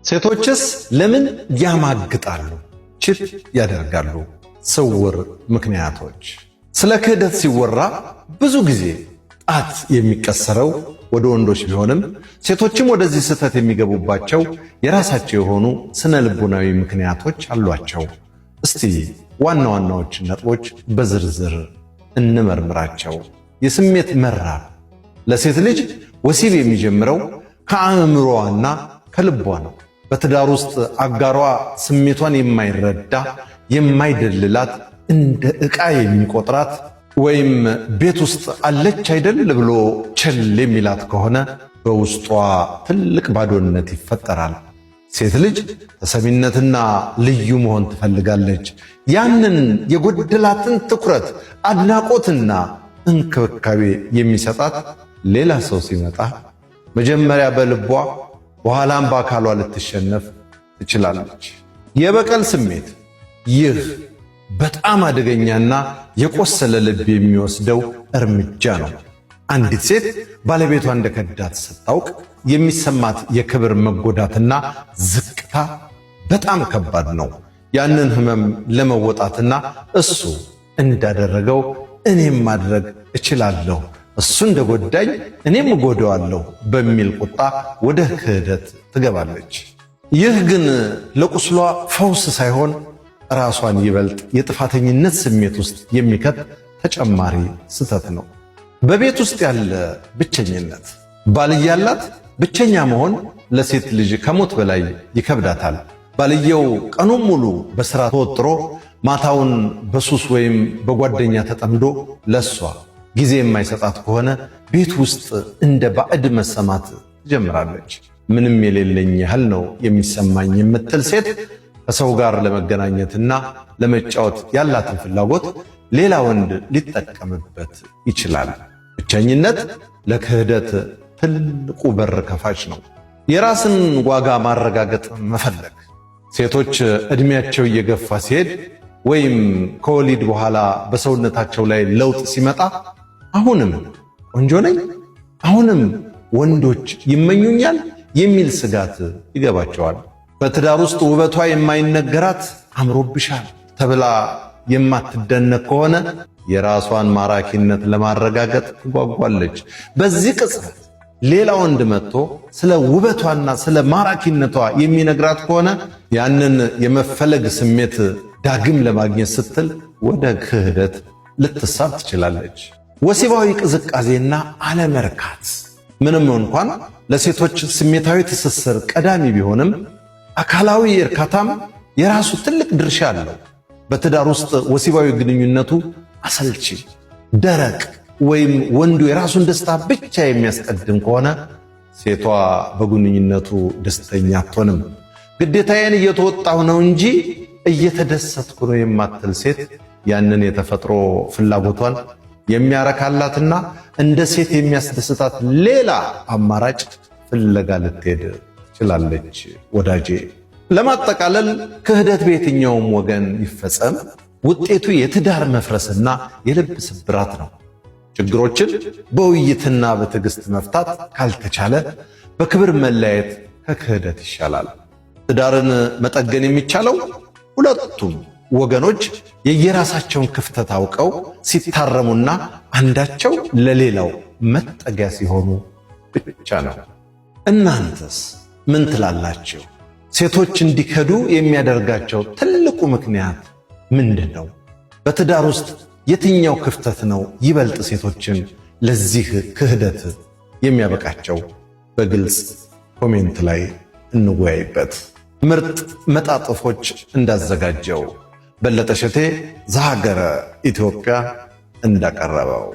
ሴቶችስ ለምን ያማግጣሉ? ችት ያደርጋሉ? ስውር ምክንያቶች። ስለ ክህደት ሲወራ ብዙ ጊዜ ጣት የሚቀሰረው ወደ ወንዶች ቢሆንም ሴቶችም ወደዚህ ስህተት የሚገቡባቸው የራሳቸው የሆኑ ስነ ልቦናዊ ምክንያቶች አሏቸው። እስቲ ዋና ዋናዎችን ነጥቦች በዝርዝር እንመርምራቸው። የስሜት መራብ። ለሴት ልጅ ወሲብ የሚጀምረው ከአእምሮዋና ከልቧ ነው። በትዳር ውስጥ አጋሯ ስሜቷን የማይረዳ የማይደልላት፣ እንደ ዕቃ የሚቆጥራት ወይም ቤት ውስጥ አለች አይደል ብሎ ቸል የሚላት ከሆነ በውስጧ ትልቅ ባዶነት ይፈጠራል። ሴት ልጅ ተሰሚነትና ልዩ መሆን ትፈልጋለች። ያንን የጎደላትን ትኩረት፣ አድናቆትና እንክብካቤ የሚሰጣት ሌላ ሰው ሲመጣ መጀመሪያ በልቧ በኋላም በአካሏ ልትሸነፍ ትችላለች። የበቀል ስሜት። ይህ በጣም አደገኛና የቆሰለ ልብ የሚወስደው እርምጃ ነው። አንዲት ሴት ባለቤቷ እንደከዳት ስታውቅ የሚሰማት የክብር መጎዳትና ዝቅታ በጣም ከባድ ነው። ያንን ህመም ለመወጣትና እሱ እንዳደረገው እኔም ማድረግ እችላለሁ፣ እሱ እንደጎዳኝ እኔም እጎዳዋለሁ በሚል ቁጣ ወደ ክህደት ትገባለች። ይህ ግን ለቁስሏ ፈውስ ሳይሆን ራሷን ይበልጥ የጥፋተኝነት ስሜት ውስጥ የሚከት ተጨማሪ ስህተት ነው። በቤት ውስጥ ያለ ብቸኝነት። ባል ያላት ብቸኛ መሆን ለሴት ልጅ ከሞት በላይ ይከብዳታል። ባልየው ቀኑን ሙሉ በሥራ ተወጥሮ ማታውን በሱስ ወይም በጓደኛ ተጠምዶ ለሷ ጊዜ የማይሰጣት ከሆነ ቤት ውስጥ እንደ ባዕድ መሰማት ትጀምራለች። ምንም የሌለኝ ያህል ነው የሚሰማኝ የምትል ሴት ከሰው ጋር ለመገናኘትና ለመጫወት ያላትን ፍላጎት ሌላ ወንድ ሊጠቀምበት ይችላል። ብቸኝነት ለክህደት ትልቁ በር ከፋች ነው። የራስን ዋጋ ማረጋገጥ መፈለግ። ሴቶች ዕድሜያቸው እየገፋ ሲሄድ ወይም ከወሊድ በኋላ በሰውነታቸው ላይ ለውጥ ሲመጣ አሁንም ቆንጆ ነኝ፣ አሁንም ወንዶች ይመኙኛል የሚል ስጋት ይገባቸዋል። በትዳር ውስጥ ውበቷ የማይነገራት አምሮብሻል ተብላ የማትደነቅ ከሆነ የራሷን ማራኪነት ለማረጋገጥ ትጓጓለች። በዚህ ቅጽበት ሌላ ወንድ መጥቶ ስለ ውበቷና ስለ ማራኪነቷ የሚነግራት ከሆነ ያንን የመፈለግ ስሜት ዳግም ለማግኘት ስትል ወደ ክህደት ልትሳብ ትችላለች። ወሲባዊ ቅዝቃዜና አለመርካት። ምንም እንኳን ለሴቶች ስሜታዊ ትስስር ቀዳሚ ቢሆንም አካላዊ እርካታም የራሱ ትልቅ ድርሻ አለው። በትዳር ውስጥ ወሲባዊ ግንኙነቱ አሰልቺ፣ ደረቅ ወይም ወንዱ የራሱን ደስታ ብቻ የሚያስቀድም ከሆነ ሴቷ በግንኙነቱ ደስተኛ አትሆንም። ግዴታዬን እየተወጣሁ ነው እንጂ እየተደሰትኩ ነው የማትል ሴት ያንን የተፈጥሮ ፍላጎቷን የሚያረካላትና እንደ ሴት የሚያስደስታት ሌላ አማራጭ ፍለጋ ልትሄድ ትችላለች። ወዳጄ፣ ለማጠቃለል ክህደት በየትኛውም ወገን ይፈጸም ውጤቱ የትዳር መፍረስና የልብ ስብራት ነው። ችግሮችን በውይይትና በትዕግስት መፍታት ካልተቻለ በክብር መለያየት ከክህደት ይሻላል። ትዳርን መጠገን የሚቻለው ሁለቱም ወገኖች የየራሳቸውን ክፍተት አውቀው ሲታረሙና አንዳቸው ለሌላው መጠጊያ ሲሆኑ ብቻ ነው። እናንተስ ምን ትላላችሁ? ሴቶች እንዲከዱ የሚያደርጋቸው ትልቁ ምክንያት ምንድን ነው? በትዳር ውስጥ የትኛው ክፍተት ነው ይበልጥ ሴቶችን ለዚህ ክህደት የሚያበቃቸው? በግልጽ ኮሜንት ላይ እንወያይበት። ምርጥ መጣጥፎች እንዳዘጋጀው በለጠ ሸቴ ዘሀገረ ኢትዮጵያ እንዳቀረበው